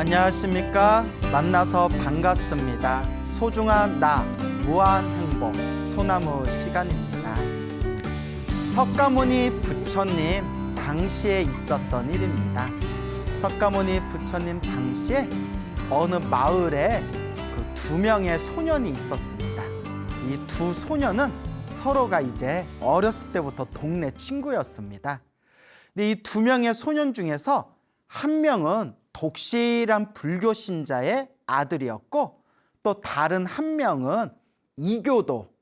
안녕하십니까? 만나서 반갑습니다. 소중한 나, 무한 행복, 소나무 시간입니다. 석가모니 부처님 당시에 있었던 일입니다. 석가모니 부처님 당시에 어느 마을에 그 두 명의 소년이 있었습니다. 이 두 소년은 서로가 이제 어렸을 때부터 동네 친구였습니다. 근데 이 두 명의 소년 중에서 한 명은 독실한 불교 신자의 아들이었고, 또 다른 한 명은 이교도,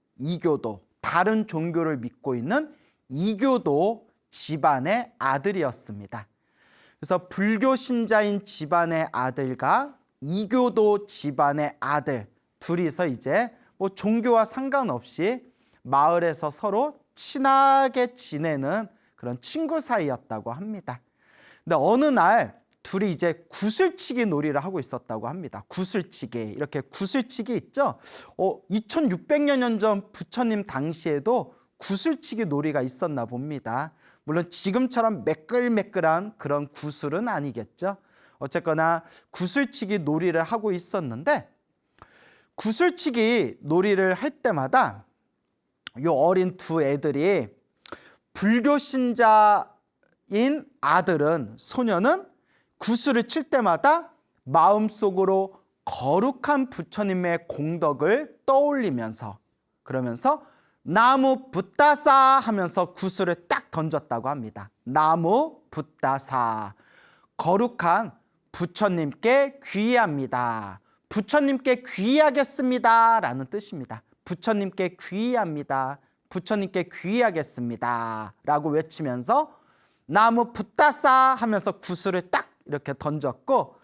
다른 종교를 믿고 있는 이교도 집안의 아들이었습니다. 그래서 불교 신자인 집안의 아들과 이교도 집안의 아들 둘이서 이제 뭐 종교와 상관없이 마을에서 서로 친하게 지내는 그런 친구 사이였다고 합니다. 근데 어느 날 둘이 이제 구슬치기 놀이를 하고 있었다고 합니다. 구슬치기, 이렇게 구슬치기 있죠? 2600여 년 전 부처님 당시에도 구슬치기 놀이가 있었나 봅니다. 물론 지금처럼 매끌매끌한 그런 구슬은 아니겠죠. 어쨌거나 구슬치기 놀이를 하고 있었는데, 구슬치기 놀이를 할 때마다 요 어린 두 애들이, 불교 신자인 아들은, 소년은 구슬을 칠 때마다 마음속으로 거룩한 부처님의 공덕을 떠올리면서, 그러면서 나무 붓다사 하면서 구슬을 딱 던졌다고 합니다. 나무 붓다사, 거룩한 부처님께 귀의합니다. 부처님께 귀의하겠습니다 라는 뜻입니다. 부처님께 귀의합니다. 부처님께 귀의하겠습니다 라고 외치면서 나무 붓다사 하면서 구슬을 딱 이렇게 던졌고,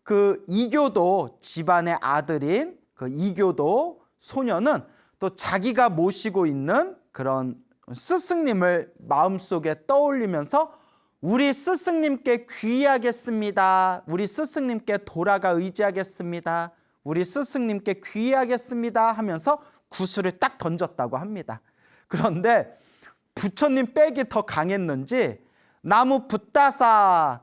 그 이교도 집안의 아들인 그 이교도 소년은 또 자기가 모시고 있는 그런 스승님을 마음속에 떠올리면서 우리 스승님께 귀의하겠습니다. 우리 스승님께 돌아가 의지하겠습니다. 우리 스승님께 귀의하겠습니다 하면서 구슬을 딱 던졌다고 합니다. 그런데 부처님 빽이 더 강했는지 나무 붓다사,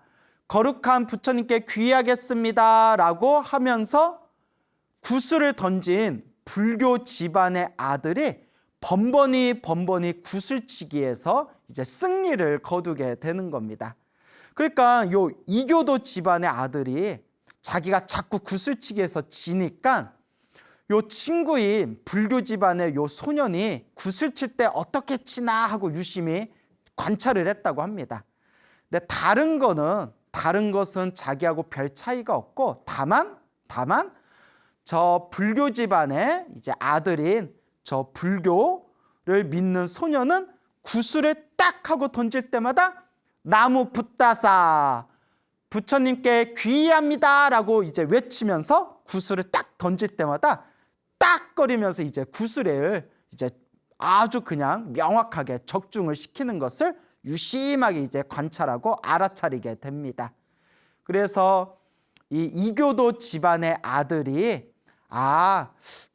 거룩한 부처님께 귀의하겠습니다 라고 하면서 구슬을 던진 불교 집안의 아들이 번번이 구슬치기에서 이제 승리를 거두게 되는 겁니다. 그러니까 요 이교도 집안의 아들이 자기가 자꾸 구슬치기에서 지니까 요 친구인 불교 집안의 요 소년이 구슬칠 때 어떻게 치나 하고 유심히 관찰을 했다고 합니다. 근데 다른 것은 자기하고 별 차이가 없고, 다만 저 불교 집안의 이제 아들인 저 불교를 믿는 소년은 구슬을 딱 하고 던질 때마다 나무 붓다사, 부처님께 귀의합니다 라고 이제 외치면서 구슬을 딱 던질 때마다 딱거리면서 이제 구슬을 이제 아주 그냥 명확하게 적중을 시키는 것을 유심하게 이제 관찰하고 알아차리게 됩니다. 그래서 이 이교도 집안의 아들이,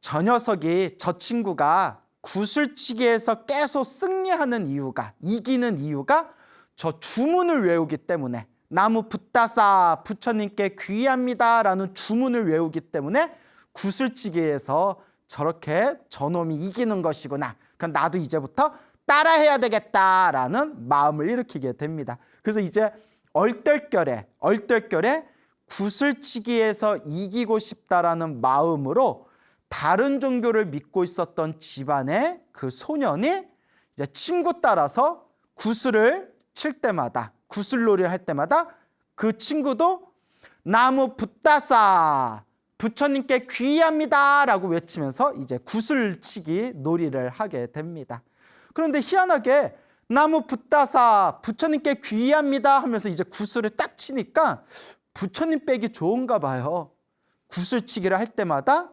저 녀석이, 저 친구가 구슬치기에서 계속 승리하는 이유가, 이기는 이유가 저 주문을 외우기 때문에, 나무 붓다사 부처님께 귀의합니다 라는 주문을 외우기 때문에 구슬치기에서 저렇게 저놈이 이기는 것이구나. 그럼 나도 이제부터 따라해야 되겠다라는 마음을 일으키게 됩니다. 그래서 이제 얼떨결에 구슬치기에서 이기고 싶다라는 마음으로 다른 종교를 믿고 있었던 집안의 그 소년이 이제 친구 따라서 구슬을 칠 때마다, 구슬놀이를 할 때마다 그 친구도 나무 붓다사, 부처님께 귀의합니다 라고 외치면서 이제 구슬치기 놀이를 하게 됩니다. 그런데 희한하게 나무 붓다사, 부처님께 귀의합니다 하면서 이제 구슬을 딱 치니까 부처님 빽이 좋은가 봐요. 구슬치기를 할 때마다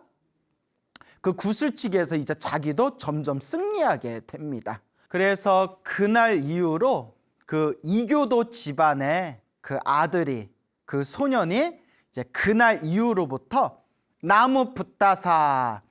그 구슬치기에서 이제 자기도 점점 승리하게 됩니다. 그래서 그날 이후로 그 이교도 집안의 그 아들이, 그 소년이 이제 그날 이후로부터 나무 붓다사,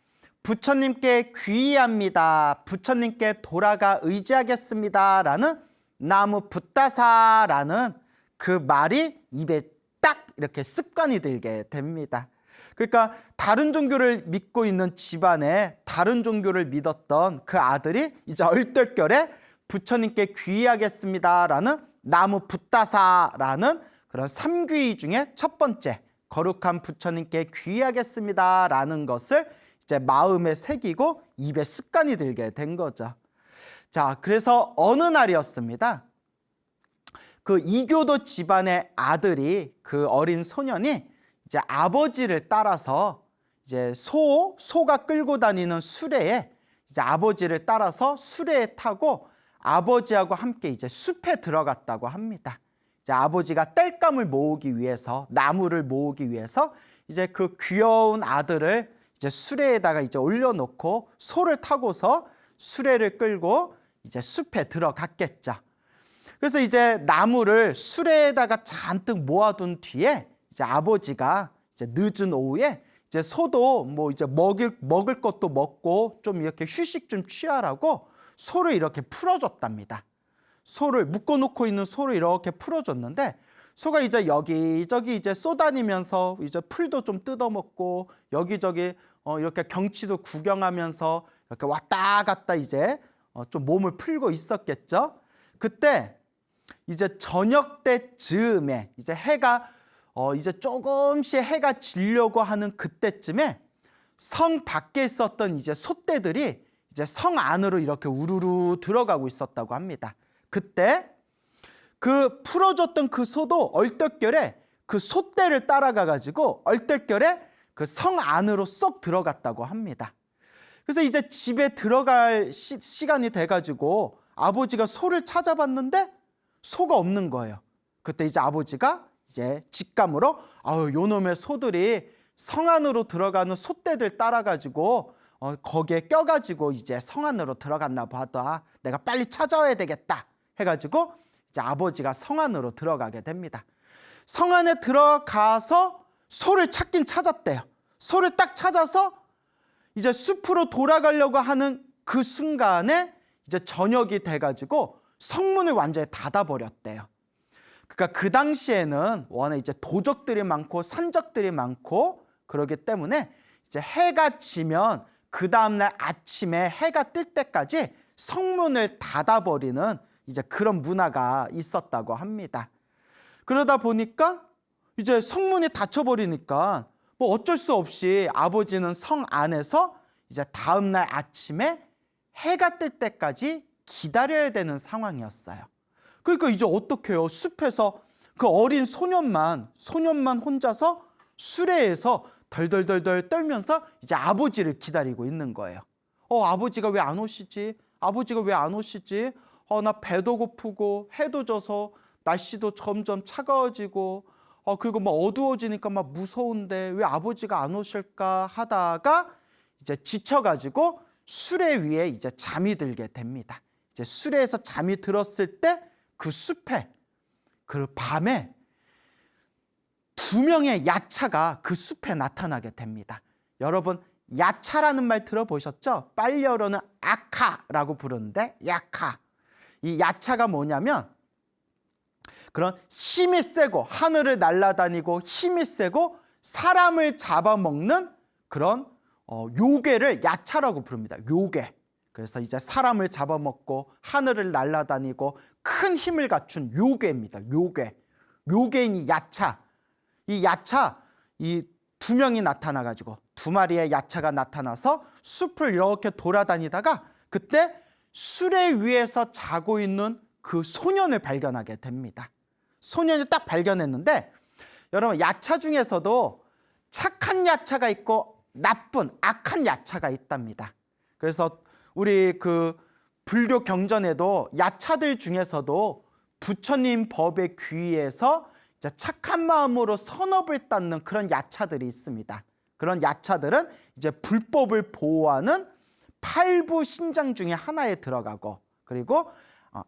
부처님께 귀의합니다, 부처님께 돌아가 의지하겠습니다 라는 나무 붓다사라는 그 말이 입에 딱 이렇게 습관이 들게 됩니다. 그러니까 다른 종교를 믿고 있는 집안에 다른 종교를 믿었던 그 아들이 이제 얼떨결에 부처님께 귀의하겠습니다라는 나무 붓다사라는 그런 삼귀의 중에 첫 번째 거룩한 부처님께 귀의하겠습니다라는 것을 이제 마음에 새기고 입에 습관이 들게 된 거죠. 자, 그래서 어느 날이었습니다. 그 이교도 집안의 아들이, 그 어린 소년이 이제 아버지를 따라서 이제 소가 끌고 다니는 수레에 이제 아버지를 따라서 수레에 타고 아버지하고 함께 이제 숲에 들어갔다고 합니다. 이제 아버지가 땔감을 모으기 위해서, 나무를 모으기 위해서 이제 그 귀여운 아들을 이제 수레에다가 이제 올려놓고 소를 타고서 수레를 끌고 이제 숲에 들어갔겠죠. 그래서 이제 나무를 수레에다가 잔뜩 모아둔 뒤에 이제 아버지가 이제 늦은 오후에 이제 소도 뭐 이제 먹을 것도 먹고 좀 이렇게 휴식 좀 취하라고 소를 이렇게 풀어줬답니다. 소를 묶어놓고 있는 소를 이렇게 풀어줬는데 소가 이제 여기저기 이제 쏘다니면서 이제 풀도 좀 뜯어먹고 여기저기 이렇게 경치도 구경하면서 이렇게 왔다 갔다 이제 좀 몸을 풀고 있었겠죠. 그때 이제 저녁 때 즈음에 이제 해가 이제 조금씩 해가 지려고 하는 그때쯤에 성 밖에 있었던 이제 솥대들이 이제 성 안으로 이렇게 우르르 들어가고 있었다고 합니다. 그때 그 풀어줬던 그 소도 얼떨결에 그 솥대를 따라가 가지고 얼떨결에 그 성 안으로 쏙 들어갔다고 합니다. 그래서 이제 집에 들어갈 시간이 돼 가지고 아버지가 소를 찾아봤는데 소가 없는 거예요. 그때 이제 아버지가 이제 직감으로 요놈의 소들이 성 안으로 들어가는 솥대들 따라 가지고 거기에 껴가지고 이제 성 안으로 들어갔나 보다. 내가 빨리 찾아와야 되겠다 해가지고 이제 아버지가 성 안으로 들어가게 됩니다. 성 안에 들어가서 소를 찾긴 찾았대요. 소를 딱 찾아서 이제 숲으로 돌아가려고 하는 그 순간에 이제 저녁이 돼가지고 성문을 완전히 닫아버렸대요. 그러니까 그 당시에는 워낙 이제 도적들이 많고 산적들이 많고 그러기 때문에 이제 해가 지면 그 다음날 아침에 해가 뜰 때까지 성문을 닫아버리는 이제 그런 문화가 있었다고 합니다. 그러다 보니까 이제 성문이 닫혀버리니까 뭐 어쩔 수 없이 아버지는 성 안에서 이제 다음날 아침에 해가 뜰 때까지 기다려야 되는 상황이었어요. 그러니까 이제 어떻게 해요? 숲에서 그 어린 소년만 혼자서 수레에서 덜덜덜덜 떨면서 이제 아버지를 기다리고 있는 거예요. 아버지가 왜 안 오시지? 아버지가 왜 안 오시지? 나 배도 고프고 해도 져서 날씨도 점점 차가워지고 그리고 막 어두워지니까 막 무서운데 왜 아버지가 안 오실까 하다가 이제 지쳐가지고 수레 위에 이제 잠이 들게 됩니다. 이제 수레에서 잠이 들었을 때 그 숲에 그 밤에 두 명의 야차가 그 숲에 나타나게 됩니다. 여러분 야차라는 말 들어보셨죠? 빨려어로는 아카라고 부르는데 야카. 이 야차가 뭐냐면 그런 힘이 세고 하늘을 날아다니고 힘이 세고 사람을 잡아먹는 그런 요괴를 야차라고 부릅니다. 요괴. 그래서 이제 사람을 잡아먹고 하늘을 날아다니고 큰 힘을 갖춘 요괴입니다. 요괴. 요괴인 이 야차. 이 야차 이 두 명이 나타나가지고 두 마리의 야차가 나타나서 숲을 이렇게 돌아다니다가 그때 수레 위에서 자고 있는 그 소년을 발견하게 됩니다. 소년이 딱 발견했는데 여러분 야차 중에서도 착한 야차가 있고 나쁜 악한 야차가 있답니다. 그래서 우리 그 불교 경전에도 야차들 중에서도 부처님 법에 귀의해서 이제 착한 마음으로 선업을 닦는 그런 야차들이 있습니다. 그런 야차들은 이제 불법을 보호하는 팔부 신장 중에 하나에 들어가고 그리고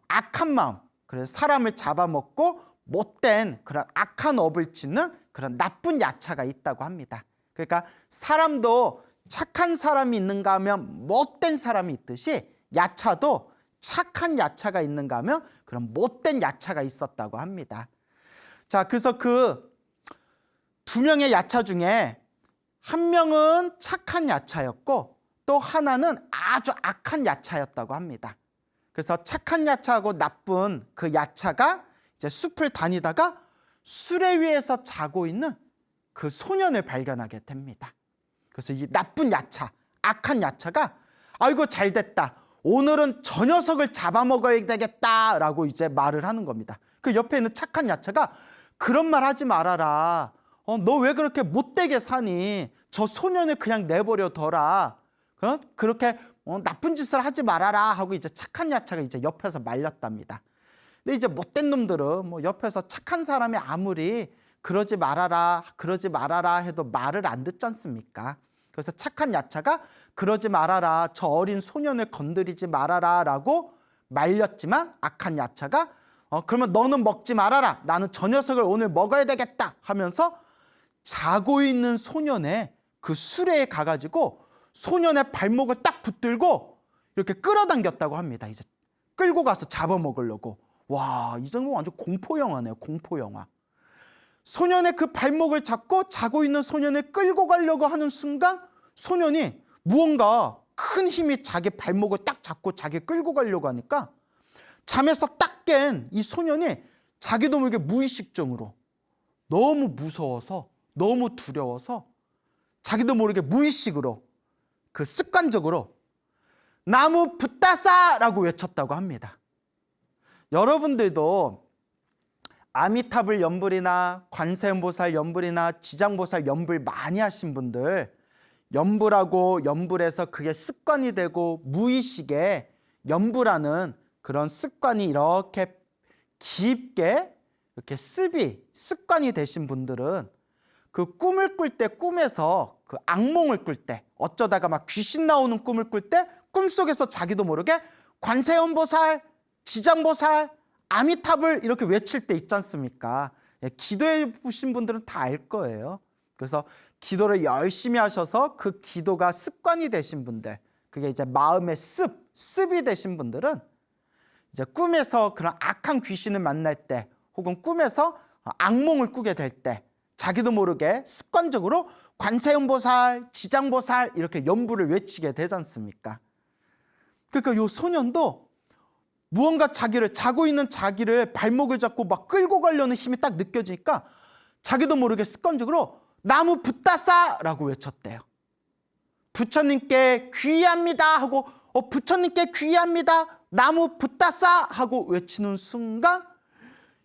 악한 마음, 그래서 사람을 잡아먹고 못된 그런 악한 업을 짓는 그런 나쁜 야차가 있다고 합니다. 그러니까 사람도 착한 사람이 있는가 하면 못된 사람이 있듯이 야차도 착한 야차가 있는가 하면 그런 못된 야차가 있었다고 합니다. 자, 그래서 그 두 명의 야차 중에 한 명은 착한 야차였고 또 하나는 아주 악한 야차였다고 합니다. 그래서 착한 야차하고 나쁜 그 야차가 이제 숲을 다니다가 수레 위에서 자고 있는 그 소년을 발견하게 됩니다. 그래서 이 나쁜 야차, 악한 야차가 아이고 잘 됐다. 오늘은 저 녀석을 잡아먹어야 되겠다라고 이제 말을 하는 겁니다. 그 옆에 있는 착한 야차가 그런 말 하지 말아라. 너 왜 그렇게 못되게 사니? 저 소년을 그냥 내버려둬라. 그렇게 나쁜 짓을 하지 말아라 하고 이제 착한 야차가 이제 옆에서 말렸답니다. 근데 이제 못된 놈들은 뭐 옆에서 착한 사람이 아무리 그러지 말아라 해도 말을 안 듣지 않습니까? 그래서 착한 야차가 그러지 말아라, 저 어린 소년을 건드리지 말아라 라고 말렸지만 악한 야차가 그러면 너는 먹지 말아라, 나는 저 녀석을 오늘 먹어야 되겠다 하면서 자고 있는 소년의 그 수레에 가가지고 소년의 발목을 딱 붙들고 이렇게 끌어당겼다고 합니다. 이제 끌고 가서 잡아먹으려고. 와, 이 정도면 완전 공포영화네요. 공포영화. 소년의 그 발목을 잡고 자고 있는 소년을 끌고 가려고 하는 순간 소년이 무언가 큰 힘이 자기 발목을 딱 잡고 자기 끌고 가려고 하니까 잠에서 딱 깬 이 소년이 자기도 모르게 무의식적으로 너무 무서워서 너무 두려워서 자기도 모르게 무의식으로 그 습관적으로 나무 붙다사라고 외쳤다고 합니다. 여러분들도 아미타불 연불이나 관세음보살 연불이나 지장보살 연불 많이 하신 분들, 연불하고 연불해서 그게 습관이 되고 무의식에 연불하는 그런 습관이 이렇게 깊게 이렇게 습관이 되신 분들은 그 꿈을 꿀 때, 꿈에서 그 악몽을 꿀 때, 어쩌다가 막 귀신 나오는 꿈을 꿀 때 꿈속에서 자기도 모르게 관세음보살, 지장보살, 아미타불 이렇게 외칠 때 있지 않습니까? 기도해 보신 분들은 다 알 거예요. 그래서 기도를 열심히 하셔서 그 기도가 습관이 되신 분들, 그게 이제 마음의 습이 되신 분들은 이제 꿈에서 그런 악한 귀신을 만날 때 혹은 꿈에서 악몽을 꾸게 될 때 자기도 모르게 습관적으로 관세음보살, 지장보살 이렇게 연불을 외치게 되지 않습니까? 그러니까 이 소년도 무언가 자고 있는 자기를 발목을 잡고 막 끌고 가려는 힘이 딱 느껴지니까 자기도 모르게 습관적으로 나무 붙다사라고 외쳤대요. 부처님께 귀의합니다 하고 부처님께 귀의합니다, 나무 붙다사 하고 외치는 순간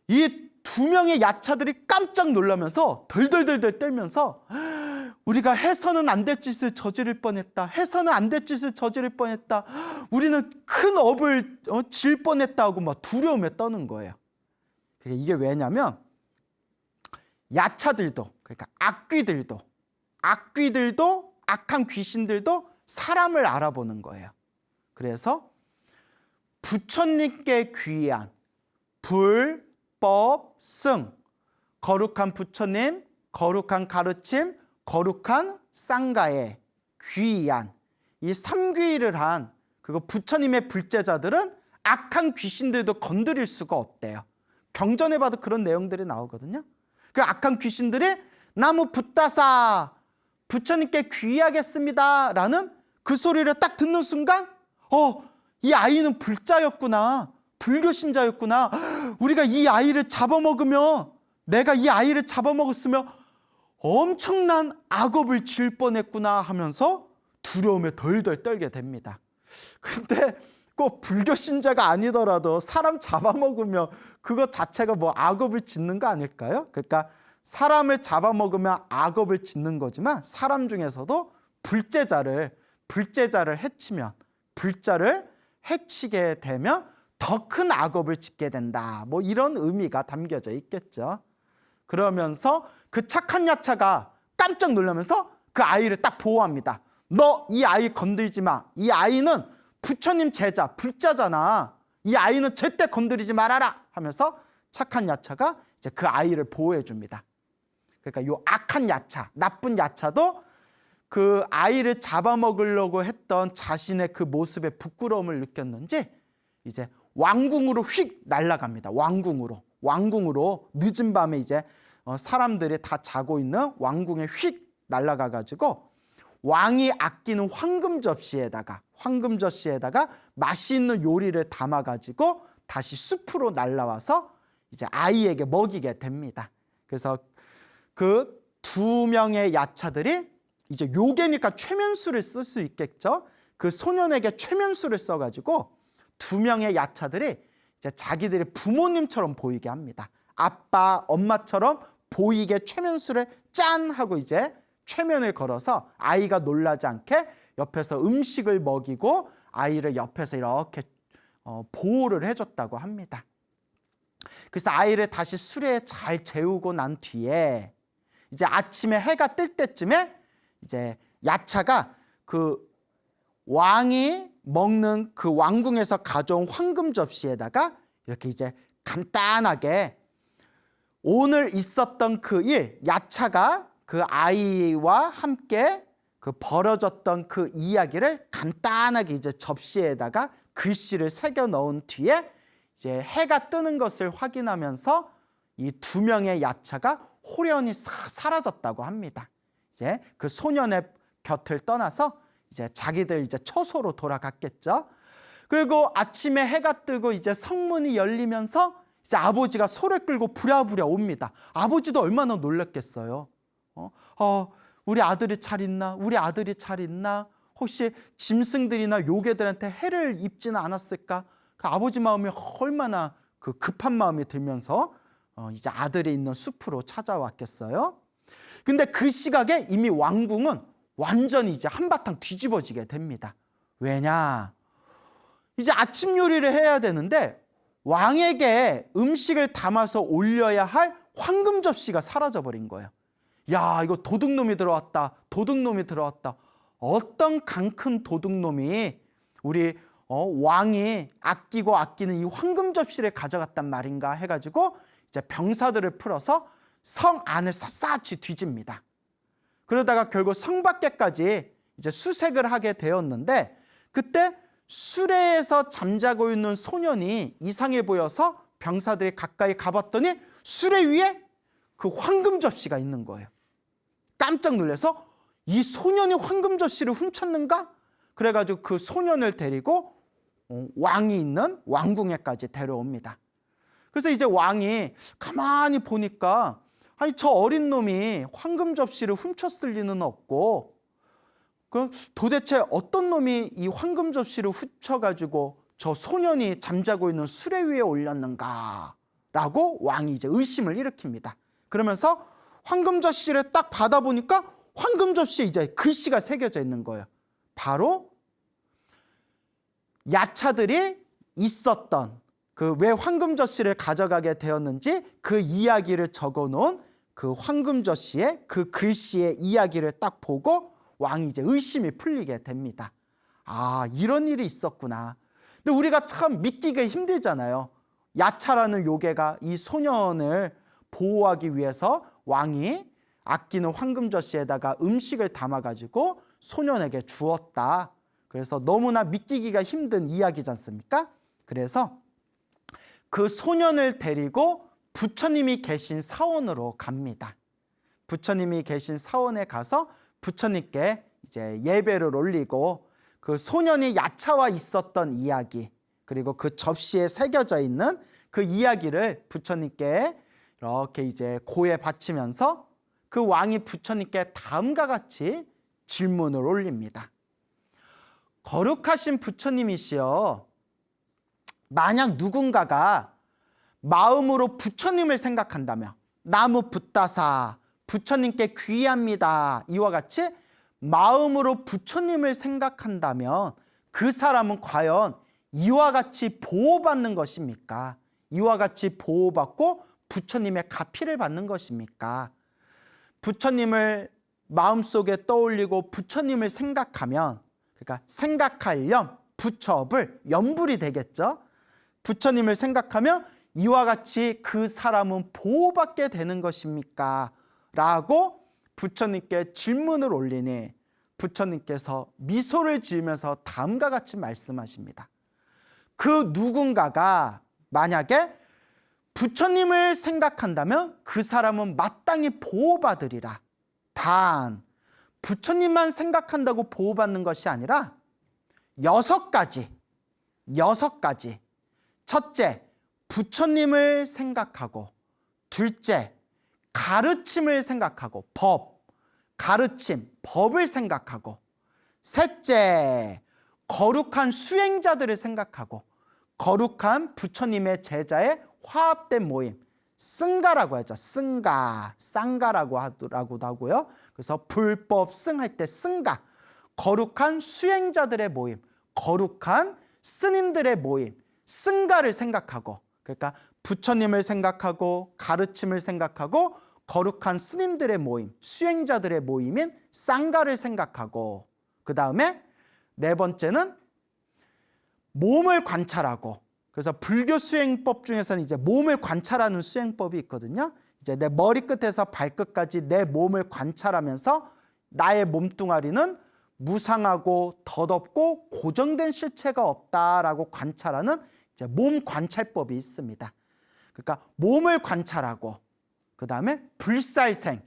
이 두 명의 야차들이 깜짝 놀라면서 덜덜덜덜 떨면서 우리가 해서는 안 될 짓을 저지를 뻔했다. 해서는 안 될 짓을 저지를 뻔했다. 우리는 큰 업을 질 뻔했다고 막 두려움에 떠는 거예요. 이게 왜냐면 야차들도, 그러니까 악귀들도 악한 귀신들도 사람을 알아보는 거예요. 그래서 부처님께 귀의한 불, 법, 승, 거룩한 부처님, 거룩한 가르침, 거룩한 쌍가에 귀의한 이 삼귀의를 한 그거 부처님의 불제자들은 악한 귀신들도 건드릴 수가 없대요. 경전에 봐도 그런 내용들이 나오거든요. 그 악한 귀신들이 나무 붙다사 부처님께 귀의하겠습니다 라는 그 소리를 딱 듣는 순간 이 아이는 불자였구나, 불교 신자였구나, 우리가 이 아이를 잡아먹으면, 내가 이 아이를 잡아먹었으면 엄청난 악업을 질 뻔했구나 하면서 두려움에 덜덜 떨게 됩니다. 근데 꼭 불교 신자가 아니더라도 사람 잡아먹으면 그것 자체가 뭐 악업을 짓는 거 아닐까요? 그러니까 사람을 잡아먹으면 악업을 짓는 거지만 사람 중에서도 불제자를 해치면, 불자를 해치게 되면 더 큰 악업을 짓게 된다. 뭐 이런 의미가 담겨져 있겠죠. 그러면서 그 착한 야차가 깜짝 놀라면서 그 아이를 딱 보호합니다. 너 이 아이 건들지 마. 이 아이는 부처님 제자, 불자잖아. 이 아이는 절대 건드리지 말아라 하면서 착한 야차가 이제 그 아이를 보호해 줍니다. 그러니까 요 악한 야차, 나쁜 야차도 그 아이를 잡아먹으려고 했던 자신의 그 모습에 부끄러움을 느꼈는지 이제 왕궁으로 휙 날아갑니다. 왕궁으로 늦은 밤에 이제 사람들이 다 자고 있는 왕궁에 휙 날아가 가지고 왕이 아끼는 황금 접시에다가 맛있는 요리를 담아 가지고 다시 숲으로 날아와서 이제 아이에게 먹이게 됩니다. 그래서 그 두 명의 야차들이 이제 요괴니까 최면수를 쓸 수 있겠죠. 그 소년에게 최면수를 써가지고 두 명의 야차들이 이제 자기들이 부모님처럼 보이게 합니다. 아빠, 엄마처럼 보이게 최면수를 짠 하고 이제 최면을 걸어서 아이가 놀라지 않게 옆에서 음식을 먹이고 아이를 옆에서 이렇게 보호를 해줬다고 합니다. 그래서 아이를 다시 수레에 잘 재우고 난 뒤에 이제 아침에 해가 뜰 때쯤에 이제 야차가 그 왕이 먹는 그 왕궁에서 가져온 황금 접시에다가 이렇게 이제 간단하게 오늘 있었던 그 일, 야차가 그 아이와 함께 그 벌어졌던 그 이야기를 간단하게 이제 접시에다가 글씨를 새겨 넣은 뒤에 이제 해가 뜨는 것을 확인하면서 이 두 명의 야차가 호련히 사라졌다고 합니다. 이제 그 소년의 곁을 떠나서 이제 자기들 이제 처소로 돌아갔겠죠. 그리고 아침에 해가 뜨고 이제 성문이 열리면서 이제 아버지가 소를 끌고 부랴부랴 옵니다. 아버지도 얼마나 놀랐겠어요. 우리 아들이 잘 있나? 우리 아들이 잘 있나? 혹시 짐승들이나 요괴들한테 해를 입지는 않았을까? 그 아버지 마음이 얼마나 그 급한 마음이 들면서 이제 아들이 있는 숲으로 찾아왔겠어요. 근데 그 시각에 이미 왕궁은 완전히 이제 한바탕 뒤집어지게 됩니다. 왜냐? 이제 아침 요리를 해야 되는데 왕에게 음식을 담아서 올려야 할 황금 접시가 사라져버린 거예요. 야, 이거 도둑놈이 들어왔다. 도둑놈이 들어왔다. 어떤 강큰 도둑놈이 우리 왕이 아끼고 아끼는 이 황금 접시를 가져갔단 말인가 해가지고 이제 병사들을 풀어서 성 안을 샅샅이 뒤집니다. 그러다가 결국 성 밖에까지 이제 수색을 하게 되었는데 그때 수레에서 잠자고 있는 소년이 이상해 보여서 병사들이 가까이 가봤더니 수레 위에 그 황금 접시가 있는 거예요. 깜짝 놀라서 이 소년이 황금 접시를 훔쳤는가? 그래가지고 그 소년을 데리고 왕이 있는 왕궁에까지 데려옵니다. 그래서 이제 왕이 가만히 보니까 아니 저 어린 놈이 황금 접시를 훔쳤을 리는 없고 그 도대체 어떤 놈이 이 황금 접시를 훔쳐가지고 저 소년이 잠자고 있는 수레 위에 올렸는가 라고 왕이 이제 의심을 일으킵니다. 그러면서 황금 접시를 딱 받아보니까 황금 접시에 이제 글씨가 새겨져 있는 거예요. 바로 야차들이 있었던 그 왜 황금 접시를 가져가게 되었는지 그 이야기를 적어놓은 그 황금 접시의 그 글씨의 이야기를 딱 보고 왕이 이제 의심이 풀리게 됩니다. 아, 이런 일이 있었구나. 근데 우리가 참 믿기가 힘들잖아요. 야차라는 요괴가 이 소년을 보호하기 위해서 왕이 아끼는 황금 접시에다가 음식을 담아가지고 소년에게 주었다. 그래서 너무나 믿기기가 힘든 이야기지 않습니까? 그래서 그 소년을 데리고 부처님이 계신 사원으로 갑니다. 부처님이 계신 사원에 가서 부처님께 이제 예배를 올리고 그 소년이 야차와 있었던 이야기 그리고 그 접시에 새겨져 있는 그 이야기를 부처님께 이렇게 이제 고해 바치면서 그 왕이 부처님께 다음과 같이 질문을 올립니다. 거룩하신 부처님이시여, 만약 누군가가 마음으로 부처님을 생각한다면 나무 붓다사 부처님께 귀의합니다 이와 같이 마음으로 부처님을 생각한다면 그 사람은 과연 이와 같이 보호받는 것입니까? 이와 같이 보호받고 부처님의 가피를 받는 것입니까? 부처님을 마음속에 떠올리고 부처님을 생각하면 그러니까 생각할 염, 부처불, 염불이 되겠죠. 부처님을 생각하면 이와 같이 그 사람은 보호받게 되는 것입니까? 라고 부처님께 질문을 올리니 부처님께서 미소를 지으면서 다음과 같이 말씀하십니다. 그 누군가가 만약에 부처님을 생각한다면 그 사람은 마땅히 보호받으리라. 단 부처님만 생각한다고 보호받는 것이 아니라 6가지. 첫째, 부처님을 생각하고, 둘째, 가르침을 생각하고, 가르침, 법을 생각하고, 셋째, 거룩한 수행자들을 생각하고, 거룩한 부처님의 제자의 화합된 모임, 승가라고 하죠. 쌍가라고 하고요. 그래서 불법 승할 때 승가, 거룩한 수행자들의 모임, 거룩한 스님들의 모임, 승가를 생각하고, 그러니까 부처님을 생각하고 가르침을 생각하고 거룩한 스님들의 모임, 수행자들의 모임인 쌍가를 생각하고, 그 다음에 네 번째는 몸을 관찰하고, 그래서 불교 수행법 중에서는 이제 몸을 관찰하는 수행법이 있거든요. 이제 내 머리끝에서 발끝까지 내 몸을 관찰하면서 나의 몸뚱아리는 무상하고 덧없고 고정된 실체가 없다라고 관찰하는 이제 몸 관찰법이 있습니다. 그러니까 몸을 관찰하고, 그 다음에 불살생,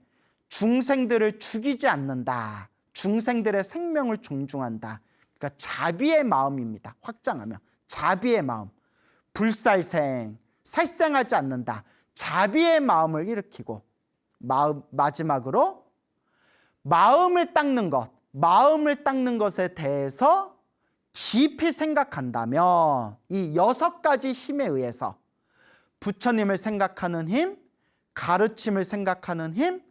중생들을 죽이지 않는다. 중생들의 생명을 존중한다. 그러니까 자비의 마음입니다. 확장하면 자비의 마음. 불살생, 살생하지 않는다. 자비의 마음을 일으키고, 마지막으로 마음을 닦는 것에 대해서 깊이 생각한다면 이 6가지 힘에 의해서 부처님을 생각하는 힘, 가르침을 생각하는 힘,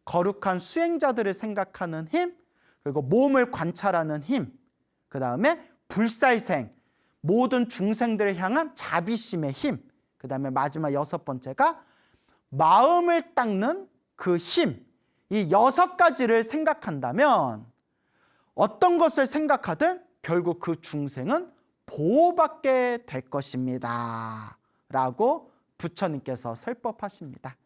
거룩한 수행자들을 생각하는 힘, 그리고 몸을 관찰하는 힘, 그 다음에 불살생, 모든 중생들을 향한 자비심의 힘, 그 다음에 마지막 6번째가 마음을 닦는 그 힘, 이 6가지를 생각한다면 어떤 것을 생각하든 결국 그 중생은 보호받게 될 것입니다 라고 부처님께서 설법하십니다.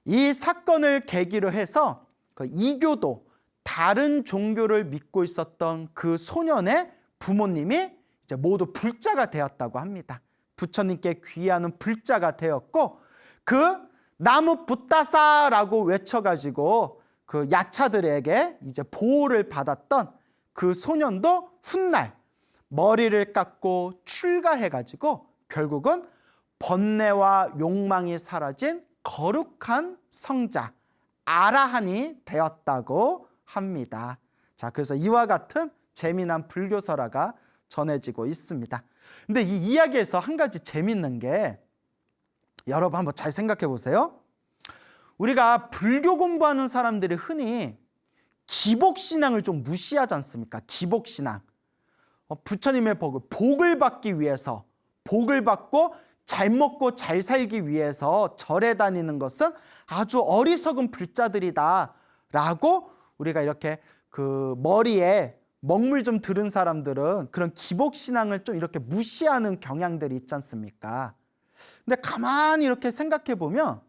이 사건을 계기로 해서 그 이교도, 다른 종교를 믿고 있었던 그 소년의 부모님이 이제 모두 불자가 되었다고 합니다. 부처님께 귀하는 불자가 되었고, 그 나무 붓다사라고 외쳐가지고 그 야차들에게 이제 보호를 받았던 그 소년도 훗날 머리를 깎고 출가해가지고 결국은 번뇌와 욕망이 사라진 거룩한 성자, 아라한이 되었다고 합니다. 자, 그래서 이와 같은 재미난 불교설화가 전해지고 있습니다. 근데 이 이야기에서 한 가지 재밌는 게, 여러분 한번 잘 생각해 보세요. 우리가 불교 공부하는 사람들이 흔히 기복신앙을 좀 무시하지 않습니까? 기복신앙. 부처님의 복을 받기 위해서, 복을 받고 잘 먹고 잘 살기 위해서 절에 다니는 것은 아주 어리석은 불자들이다 라고 우리가 이렇게 그 머리에 먹물 좀 들은 사람들은 그런 기복신앙을 좀 이렇게 무시하는 경향들이 있지 않습니까? 근데 가만히 이렇게 생각해 보면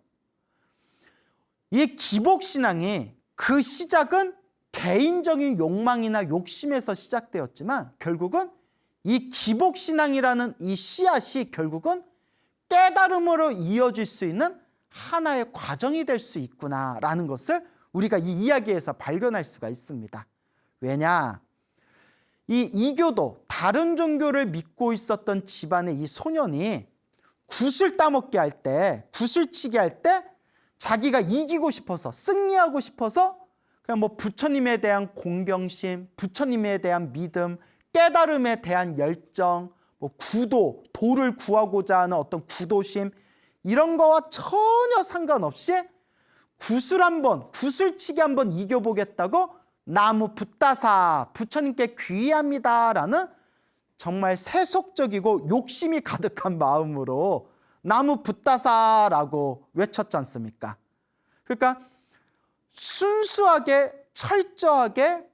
이 기복신앙이 그 시작은 개인적인 욕망이나 욕심에서 시작되었지만 결국은 이 기복신앙이라는 이 씨앗이 결국은 깨달음으로 이어질 수 있는 하나의 과정이 될 수 있구나라는 것을 우리가 이 이야기에서 발견할 수가 있습니다. 왜냐? 이 이교도, 다른 종교를 믿고 있었던 집안의 이 소년이 굿을 따먹게 할 때, 굿을치게 할 때 자기가 이기고 싶어서, 승리하고 싶어서 그냥 뭐 부처님에 대한 공경심, 부처님에 대한 믿음, 깨달음에 대한 열정, 뭐 구도, 도를 구하고자 하는 어떤 구도심, 이런 거와 전혀 상관없이 굿을치게 한번 이겨보겠다고 나무 붓다사, 부처님께 귀의합니다라는 정말 세속적이고 욕심이 가득한 마음으로 나무 붓다사라고 외쳤지 않습니까? 그러니까 순수하게 철저하게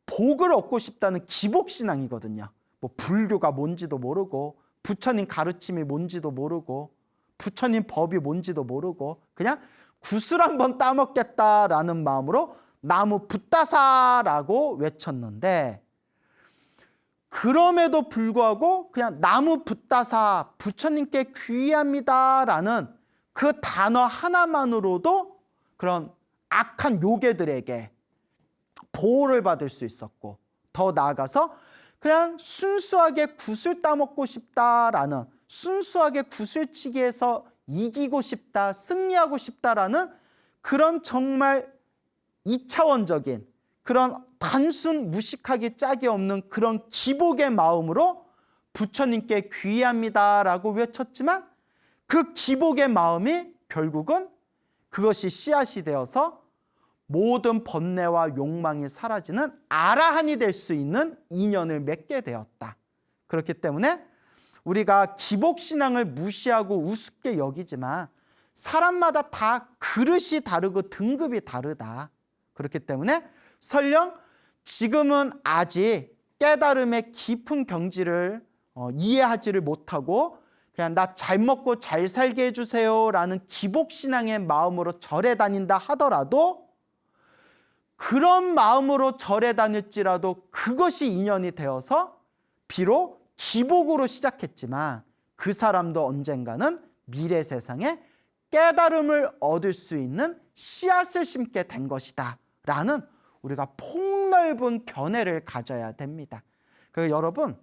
복을 얻고 싶다는 기복신앙이거든요. 뭐 불교가 뭔지도 모르고, 부처님 가르침이 뭔지도 모르고, 부처님 법이 뭔지도 모르고, 그냥 굿을 한번 따먹겠다라는 마음으로 나무 붓다사라고 외쳤는데, 그럼에도 불구하고 그냥 나무 붓다사 부처님께 귀의합니다라는 그 단어 하나만으로도 그런 악한 요괴들에게 보호를 받을 수 있었고, 더 나아가서 그냥 순수하게 구슬 따먹고 싶다라는, 순수하게 구슬치기에서 이기고 싶다, 승리하고 싶다라는 그런 정말 2차원적인 그런 단순 무식하기 짝이 없는 그런 기복의 마음으로 부처님께 귀의합니다라고 외쳤지만, 그 기복의 마음이 결국은 그것이 씨앗이 되어서 모든 번뇌와 욕망이 사라지는 아라한이 될 수 있는 인연을 맺게 되었다. 그렇기 때문에 우리가 기복신앙을 무시하고 우습게 여기지만 사람마다 다 그릇이 다르고 등급이 다르다. 그렇기 때문에 설령 지금은 아직 깨달음의 깊은 경지를 이해하지를 못하고 그냥 나 잘 먹고 잘 살게 해주세요라는 기복신앙의 마음으로 절에 다닌다 하더라도, 그런 마음으로 절에 다닐지라도 그것이 인연이 되어서 비록 기복으로 시작했지만 그 사람도 언젠가는 미래 세상에 깨달음을 얻을 수 있는 씨앗을 심게 된 것이다 라는 우리가 폭넓은 견해를 가져야 됩니다. 그래서 여러분,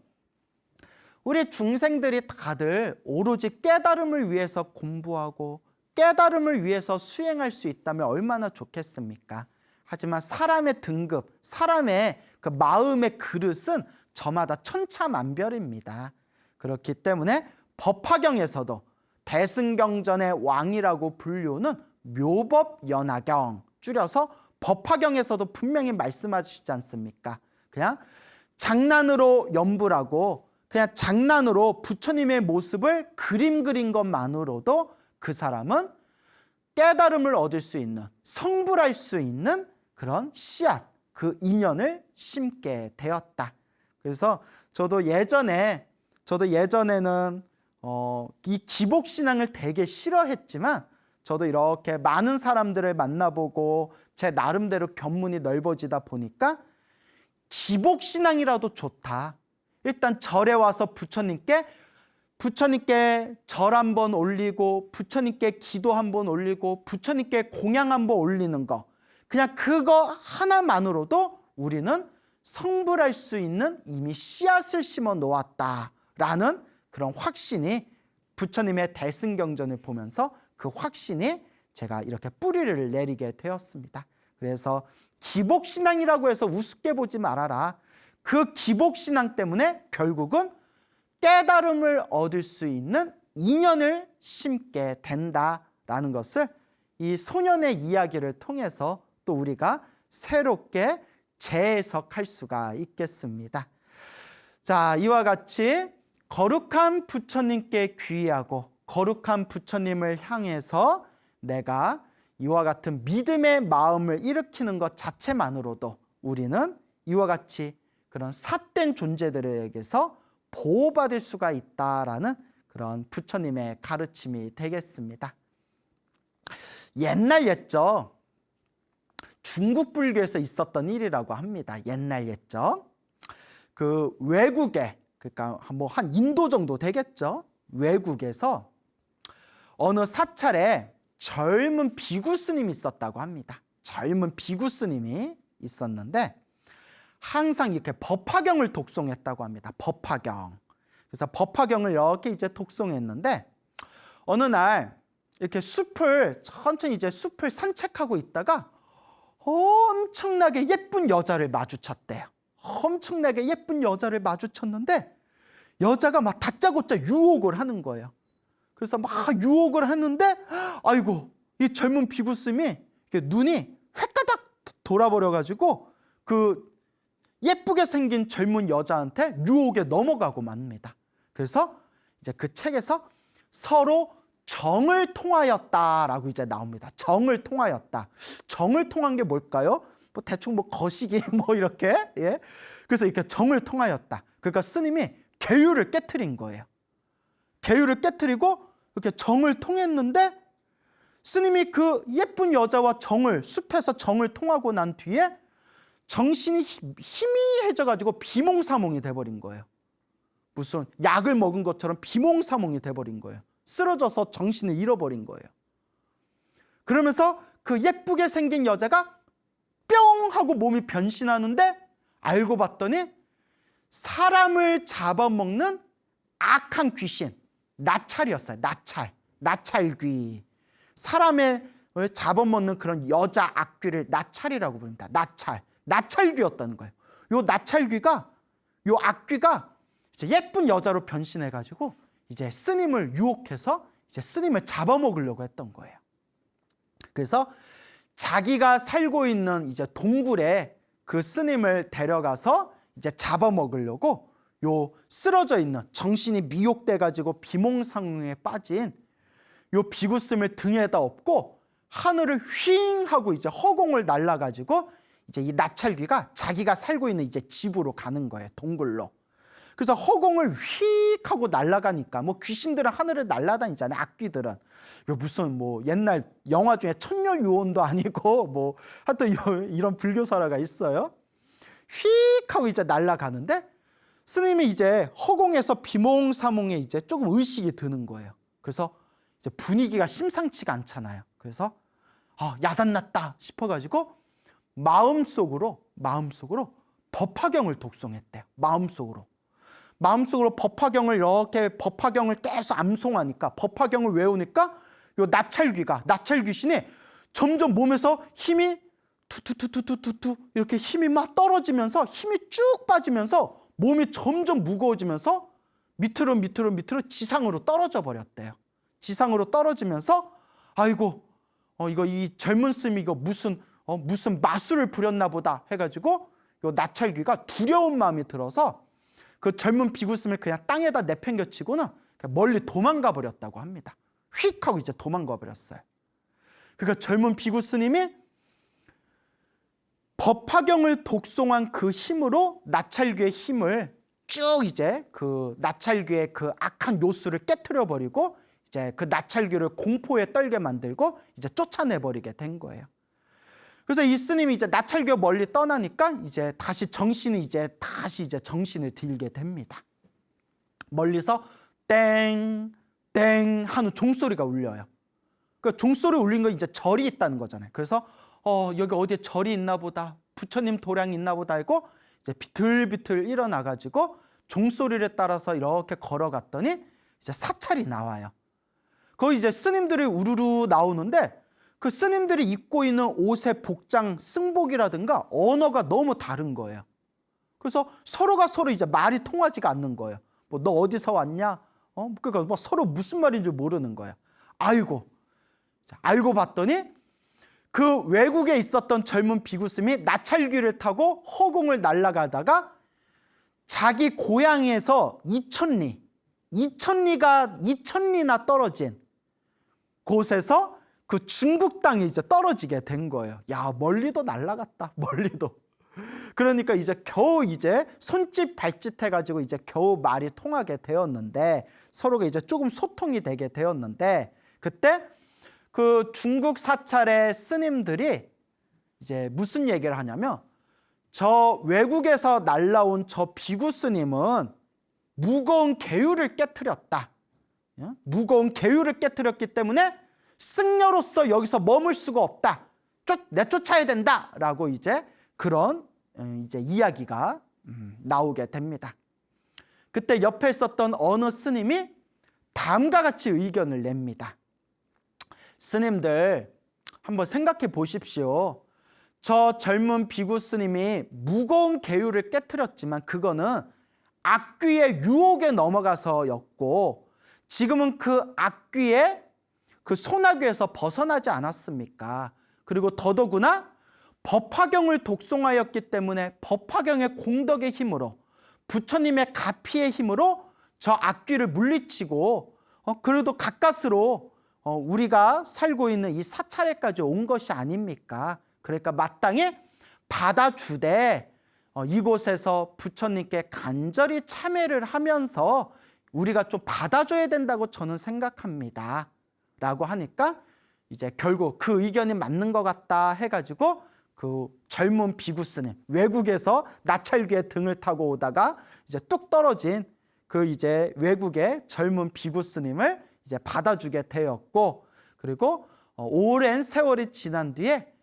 우리 중생들이 다들 오로지 깨달음을 위해서 공부하고 깨달음을 위해서 수행할 수 있다면 얼마나 좋겠습니까? 하지만 사람의 등급, 사람의 그 마음의 그릇은 저마다 천차만별입니다. 그렇기 때문에 법화경에서도 대승경전의 왕이라고 불리우는 묘법연화경, 줄여서 법화경에서도 분명히 말씀하시지 않습니까? 그냥 장난으로 연불하고 그냥 장난으로 부처님의 모습을 그림 그린 것만으로도 그 사람은 깨달음을 얻을 수 있는, 성불할 수 있는 그런 씨앗, 그 인연을 심게 되었다. 그래서 저도 예전에는 이 기복신앙을 되게 싫어했지만, 저도 이렇게 많은 사람들을 만나보고 제 나름대로 견문이 넓어지다 보니까 기복신앙이라도 좋다. 일단 절에 와서 부처님께 절 한번 올리고 부처님께 기도 한번 올리고 부처님께 공양 한번 올리는 거, 그냥 그거 하나만으로도 우리는 성불할 수 있는 이미 씨앗을 심어 놓았다라는 그런 확신이, 부처님의 대승경전을 보면서 그 확신이 제가 이렇게 뿌리를 내리게 되었습니다. 그래서 기복신앙이라고 해서 우습게 보지 말아라. 그 기복신앙 때문에 결국은 깨달음을 얻을 수 있는 인연을 심게 된다라는 것을 이 소년의 이야기를 통해서 또 우리가 새롭게 재해석할 수가 있겠습니다. 자, 이와 같이 거룩한 부처님께 귀의하고 거룩한 부처님을 향해서 내가 이와 같은 믿음의 마음을 일으키는 것 자체만으로도 우리는 이와 같이 그런 삿된 존재들에게서 보호받을 수가 있다라는 그런 부처님의 가르침이 되겠습니다. 옛날 옛적 중국 불교에서 있었던 일이라고 합니다. 옛날 옛적 그 외국에, 그러니까 뭐 한 인도 정도 되겠죠. 외국에서 어느 사찰에 젊은 비구 스님이 있었다고 합니다. 젊은 비구 스님이 있었는데 항상 이렇게 법화경을 독송했다고 합니다. 법화경. 그래서 법화경을 이렇게 이제 독송했는데 어느 날 이렇게 천천히 이제 숲을 산책하고 있다가 엄청나게 예쁜 여자를 마주쳤대요. 엄청나게 예쁜 여자를 마주쳤는데 여자가 막 다짜고짜 유혹을 하는 거예요. 그래서 막 유혹을 하는데 아이고, 이 젊은 비구스님이 눈이 획가닥 돌아버려가지고 그 예쁘게 생긴 젊은 여자한테 유혹에 넘어가고 맙니다. 그래서 이제 그 책에서 서로 정을 통하였다라고 이제 나옵니다. 정을 통하였다. 정을 통한 게 뭘까요? 뭐 대충 뭐 거시기 뭐 이렇게, 예. 그래서 이렇게 정을 통하였다. 그러니까 스님이 계율을 깨트린 거예요. 계율을 깨트리고 이렇게 정을 통했는데 스님이 그 예쁜 여자와 숲에서 정을 통하고 난 뒤에 정신이 희미해져가지고 비몽사몽이 돼버린 거예요. 무슨 약을 먹은 것처럼 비몽사몽이 돼버린 거예요. 쓰러져서 정신을 잃어버린 거예요. 그러면서 그 예쁘게 생긴 여자가 뿅 하고 몸이 변신하는데 알고 봤더니 사람을 잡아먹는 악한 귀신, 나찰이었어요. 나찰귀. 사람을 잡아먹는 그런 여자 악귀를 나찰이라고 부릅니다. 나찰귀였다는 거예요. 요 나찰귀가, 요 악귀가 이제 예쁜 여자로 변신해가지고 이제 스님을 유혹해서 이제 스님을 잡아먹으려고 했던 거예요. 그래서 자기가 살고 있는 이제 동굴에 그 스님을 데려가서 이제 잡아먹으려고 요 쓰러져 있는, 정신이 미혹돼가지고 비몽사몽에 빠진 요 비구스님을 등에다 업고 하늘을 휘잉 하고 이제 허공을 날아가지고 이제 이 나찰귀가 자기가 살고 있는 이제 집으로 가는 거예요. 동굴로. 그래서 허공을 휙 하고 날아가니까, 뭐 귀신들은 하늘을 날아다니잖아요. 악귀들은. 무슨 뭐 옛날 영화 중에 천녀유혼도 아니고 뭐 하여튼 이런 불교설화가 있어요. 휙 하고 이제 날아가는데 스님이 이제 허공에서 비몽사몽에 이제 조금 의식이 드는 거예요. 그래서 이제 분위기가 심상치가 않잖아요. 그래서 야단났다 싶어가지고 마음속으로 법화경을 독송했대요. 마음속으로 법화경을 이렇게 법화경을 계속 암송하니까, 법화경을 외우니까 요 나찰귀신이 점점 몸에서 힘이 투투투투투투 이렇게 힘이 막 떨어지면서 힘이 쭉 빠지면서 몸이 점점 무거워지면서 밑으로 지상으로 떨어져 버렸대요. 지상으로 떨어지면서 아이고 이거 이 젊은 스님이 이거 무슨 마술을 부렸나 보다 해가지고 요 나찰귀가 두려운 마음이 들어서 그 젊은 비구스님을 그냥 땅에다 내팽겨치고는 멀리 도망가 버렸다고 합니다. 휙 하고 이제 도망가 버렸어요. 그러니까 젊은 비구스님이 법화경을 독송한 그 힘으로 나찰귀의 힘을 쭉 이제 그 나찰귀의 그 악한 요술을 깨트려 버리고 이제 그 나찰귀를 공포에 떨게 만들고 이제 쫓아내 버리게 된 거예요. 그래서 이 스님이 이제 나찰귀가 멀리 떠나니까 이제 다시 정신을 들게 됩니다. 멀리서 땡땡 하는 종소리가 울려요. 그 종소리 울린 거 이제 절이 있다는 거잖아요. 그래서 여기 어디에 절이 있나 보다, 부처님 도량이 있나 보다 하고 이제 비틀비틀 일어나가지고 종소리를 따라서 이렇게 걸어갔더니 이제 사찰이 나와요. 거기 이제 스님들이 우르르 나오는데 그 스님들이 입고 있는 옷의 복장, 승복이라든가 언어가 너무 다른 거예요. 그래서 서로가 서로 이제 말이 통하지가 않는 거예요. 뭐 너 어디서 왔냐? 그러니까 뭐 서로 무슨 말인지 모르는 거예요. 알고 봤더니 그 외국에 있었던 젊은 비구스님이 나찰귀를 타고 허공을 날아가다가 자기 고향에서 2000리나 떨어진 곳에서 그 중국 땅에 이제 떨어지게 된 거예요. 야, 멀리도 날아갔다. 멀리도. 그러니까 이제 겨우 이제 손짓 발짓 해가지고 이제 겨우 말이 통하게 되었는데, 서로가 이제 조금 소통이 되게 되었는데, 그때 그 중국 사찰의 스님들이 이제 무슨 얘기를 하냐면, 저 외국에서 날라온 저 비구 스님은 무거운 계율을 깨트렸다. 무거운 계율을 깨트렸기 때문에 승려로서 여기서 머물 수가 없다. 내쫓아야 된다라고 이제 그런 이제 이야기가 나오게 됩니다. 그때 옆에 있었던 어느 스님이 다음과 같이 의견을 냅니다. 스님들 한번 생각해 보십시오. 저 젊은 비구 스님이 무거운 계율을 깨트렸지만 그거는 악귀의 유혹에 넘어가서였고, 지금은 그 악귀의 그 소나귀에서 벗어나지 않았습니까? 그리고 더더구나 법화경을 독송하였기 때문에 법화경의 공덕의 힘으로, 부처님의 가피의 힘으로 저 악귀를 물리치고 그래도 가까스로 우리가 살고 있는 이 사찰에까지 온 것이 아닙니까? 그러니까 마땅히 받아주되 이곳에서 부처님께 간절히 참회를 하면서 우리가 좀 받아줘야 된다고 저는 생각합니다. 라고 하니까 이제 결국 그 의견이 맞는 것 같다 해가지고 그 젊은 비구스님, 외국에서 나찰귀의 등을 타고 오다가 이제 뚝 떨어진 그 이제 외국의 젊은 비구스님을 이제 받아주게 되었고, 그리고 오랜 세월이 지난 뒤에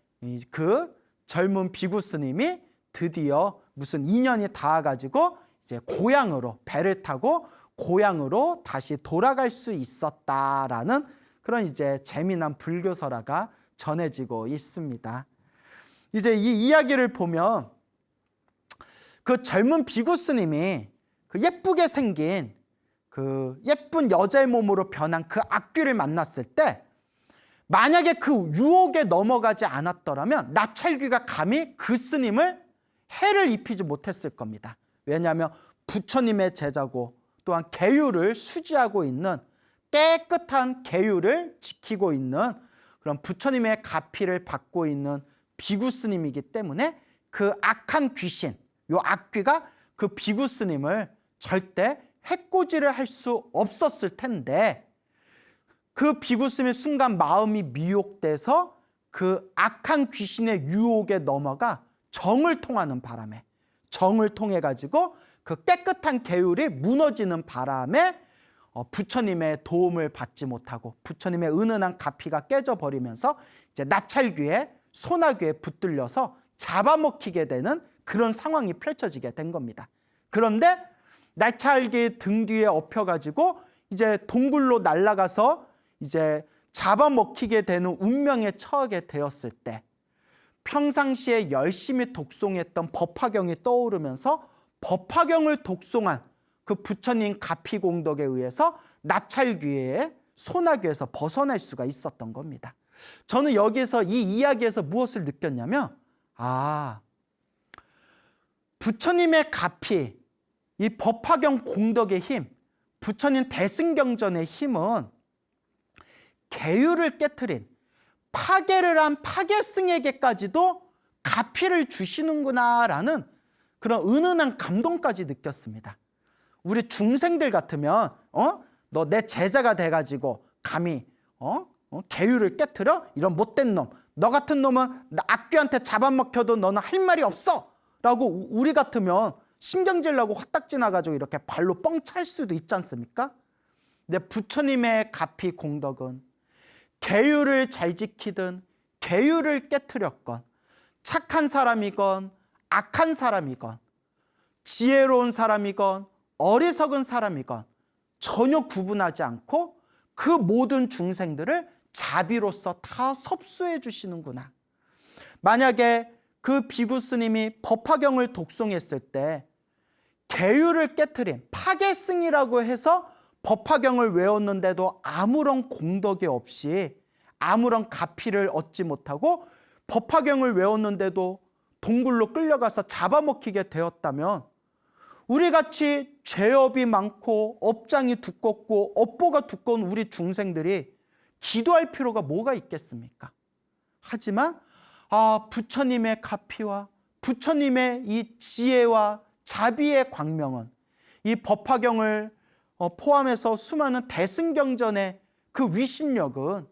그 젊은 비구스님이 드디어 무슨 인연이 닿아가지고 이제 고향으로 배를 타고 고향으로 다시 돌아갈 수 있었다라는 그런 이제 재미난 불교설화가 전해지고 있습니다. 이제 이 이야기를 보면 그 젊은 비구스님이 그 예쁘게 생긴 그 예쁜 여자의 몸으로 변한 그 악귀를 만났을 때, 만약에 그 유혹에 넘어가지 않았더라면 나찰귀가 감히 그 스님을 해를 입히지 못했을 겁니다. 왜냐하면 부처님의 제자고 또한 계율을 수지하고 있는, 깨끗한 계율을 지키고 있는 그런 부처님의 가피를 받고 있는 비구스님이기 때문에 그 악한 귀신, 요 악귀가 그 비구스님을 절대 해코지를 할 수 없었을 텐데, 그 비구스님의 순간 마음이 미혹돼서 그 악한 귀신의 유혹에 넘어가 정을 통하는 바람에, 정을 통해 가지고 그 깨끗한 계율이 무너지는 바람에 부처님의 도움을 받지 못하고 부처님의 은은한 가피가 깨져버리면서 이제 나찰귀에 소나귀에 붙들려서 잡아먹히게 되는 그런 상황이 펼쳐지게 된 겁니다. 그런데 나찰귀 등 뒤에 엎혀가지고 이제 동굴로 날아가서 이제 잡아먹히게 되는 운명에 처하게 되었을 때, 평상시에 열심히 독송했던 법화경이 떠오르면서 법화경을 독송한 그 부처님 가피공덕에 의해서 나찰귀의 소나귀에서 벗어날 수가 있었던 겁니다. 저는 여기서 이 이야기에서 무엇을 느꼈냐면, 부처님의 가피, 이 법화경 공덕의 힘, 부처님 대승경전의 힘은 계율을 깨트린, 파괴를 한 파괴승에게까지도 가피를 주시는구나라는 그런 은은한 감동까지 느꼈습니다. 우리 중생들 같으면 너 내 제자가 돼가지고 감히 계율을 깨트려? 이런 못된 놈, 너 같은 놈은 악귀한테 잡아먹혀도 너는 할 말이 없어 라고 우리 같으면 신경질 나고 화딱지 나가지고 이렇게 발로 뻥 찰 수도 있지 않습니까? 근데 부처님의 가피 공덕은 계율을 잘 지키든 계율을 깨트렸건, 착한 사람이건 악한 사람이건, 지혜로운 사람이건 어리석은 사람이건 전혀 구분하지 않고 그 모든 중생들을 자비로서 다 섭수해 주시는구나. 만약에 그 비구스님이 법화경을 독송했을 때 계율을 깨트린 파괴승이라고 해서 법화경을 외웠는데도 아무런 공덕이 없이 아무런 가피를 얻지 못하고 법화경을 외웠는데도 동굴로 끌려가서 잡아먹히게 되었다면, 우리같이 죄업이 많고 업장이 두껍고 업보가 두꺼운 우리 중생들이 기도할 필요가 뭐가 있겠습니까? 하지만 부처님의 가피와 부처님의 이 지혜와 자비의 광명은, 이 법화경을 포함해서 수많은 대승경전의 그 위신력은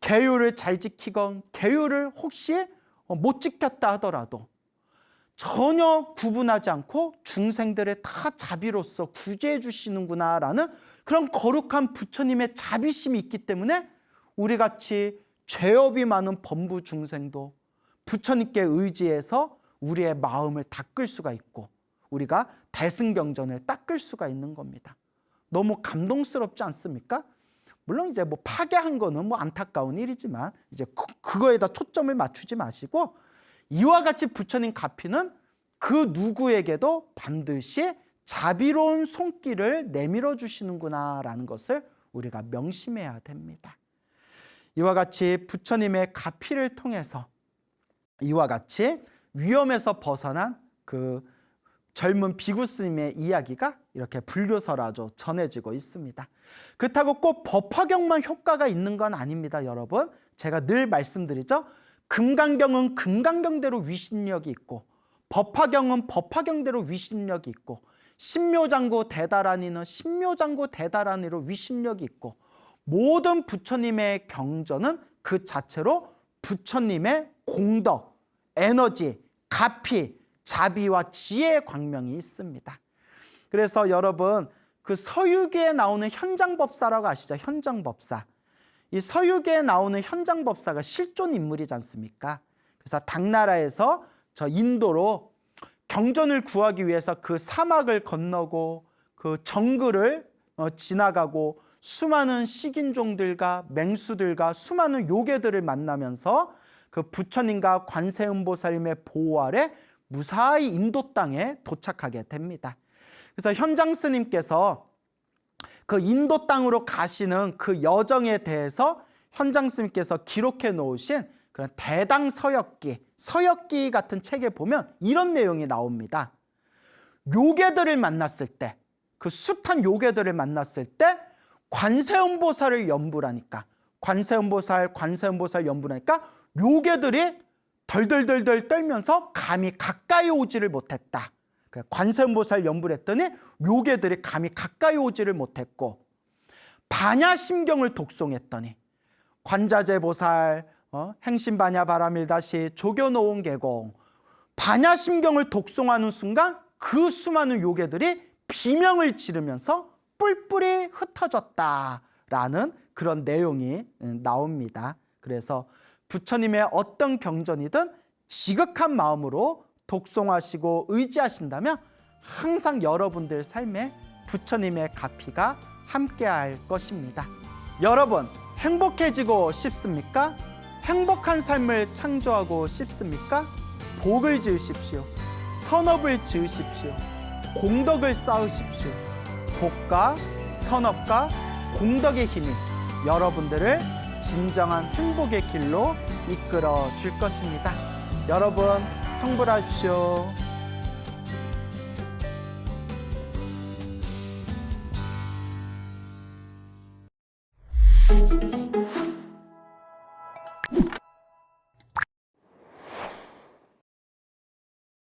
계율을 잘 지키건 계율을 혹시 못 지켰다 하더라도 전혀 구분하지 않고 중생들의 다 자비로서 구제해 주시는구나라는 그런 거룩한 부처님의 자비심이 있기 때문에 우리같이 죄업이 많은 범부 중생도 부처님께 의지해서 우리의 마음을 닦을 수가 있고 우리가 대승경전을 닦을 수가 있는 겁니다. 너무 감동스럽지 않습니까? 물론 이제 뭐 파괴한 거는 뭐 안타까운 일이지만 이제 그거에다 초점을 맞추지 마시고, 이와 같이 부처님 가피는 그 누구에게도 반드시 자비로운 손길을 내밀어 주시는구나라는 것을 우리가 명심해야 됩니다. 이와 같이 부처님의 가피를 통해서 이와 같이 위험에서 벗어난 그 젊은 비구스님의 이야기가 이렇게 불교설화로 전해지고 있습니다. 그렇다고 꼭 법화경만 효과가 있는 건 아닙니다, 여러분. 제가 늘 말씀드리죠. 금강경은 금강경대로 위신력이 있고 법화경은 법화경대로 위신력이 있고 신묘장구 대다란이는 신묘장구 대다란이로 위신력이 있고, 모든 부처님의 경전은 그 자체로 부처님의 공덕, 에너지, 가피, 자비와 지혜의 광명이 있습니다. 그래서 여러분, 그 서유기에 나오는 현장법사라고 아시죠? 현장법사. 이 서유기에 나오는 현장법사가 실존 인물이지 않습니까? 그래서 당나라에서 저 인도로 경전을 구하기 위해서 그 사막을 건너고 그 정글을 지나가고 수많은 식인종들과 맹수들과 수많은 요괴들을 만나면서 그 부처님과 관세음보살님의 보호 아래 무사히 인도 땅에 도착하게 됩니다. 그래서 현장 스님께서 그 인도 땅으로 가시는 그 여정에 대해서 현장 스님께서 기록해 놓으신 그런 대당 서역기 같은 책에 보면 이런 내용이 나옵니다. 요괴들을 만났을 때, 그 숱한 요괴들을 만났을 때 관세음보살을 연불하니까, 관세음보살 연불하니까 요괴들이 덜덜덜덜 떨면서 감히 가까이 오지를 못했다. 관세음보살 연불했더니 요괴들이 감히 가까이 오지를 못했고, 반야심경을 독송했더니 관자재보살, 행신반야바라밀다시, 조교노온계공, 반야심경을 독송하는 순간 그 수많은 요괴들이 비명을 지르면서 뿔뿔이 흩어졌다라는 그런 내용이 나옵니다. 그래서 부처님의 어떤 경전이든 지극한 마음으로 독송하시고 의지하신다면 항상 여러분들 삶에 부처님의 가피가 함께할 것입니다. 여러분, 행복해지고 싶습니까? 행복한 삶을 창조하고 싶습니까? 복을 지으십시오. 선업을 지으십시오. 공덕을 쌓으십시오. 복과 선업과 공덕의 힘이 여러분들을 진정한 행복의 길로 이끌어 줄 것입니다. 여러분, 성불하십시오.